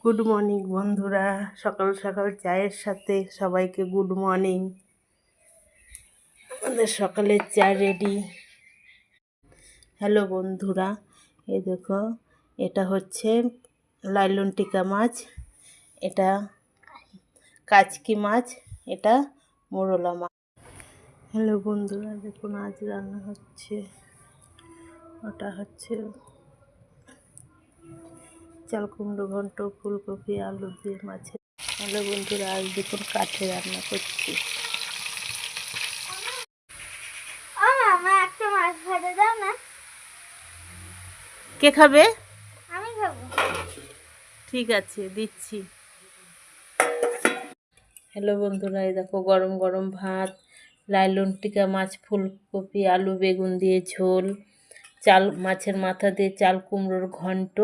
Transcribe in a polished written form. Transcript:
Good morning বন্ধুরা, সকাল সকাল চায়ের সাথে সবাইকে গুড মর্নিং। আমাদের সকালের চা রেডি। হ্যালো বন্ধুরা, এই দেখো, এটা হচ্ছে লাইলন টিকা মাছ, এটা কাচকি মাছ, এটা মোরলা মাছ। হ্যালো বন্ধুরা, দেখুন আজ রান্না হচ্ছে, ওটা হচ্ছে চাল কুমড়ো ঘন্ট, ফুলকপি আলু দিয়ে মাছের। হ্যালো বন্ধুরা, আজ দেখুন কাঠে রান্না করছি। একটা মাছ ভাজা দাও না। কে খাবে? আমি খাবো। ঠিক আছে, দিচ্ছি। হ্যালো বন্ধুরা, এই দেখো গরম গরম ভাত, লাইলন টিকা মাছ, ফুলকপি আলু বেগুন দিয়ে ঝোল, চাল মাছের মাথা দিয়ে চাল কুমড়োর ঘন্ট,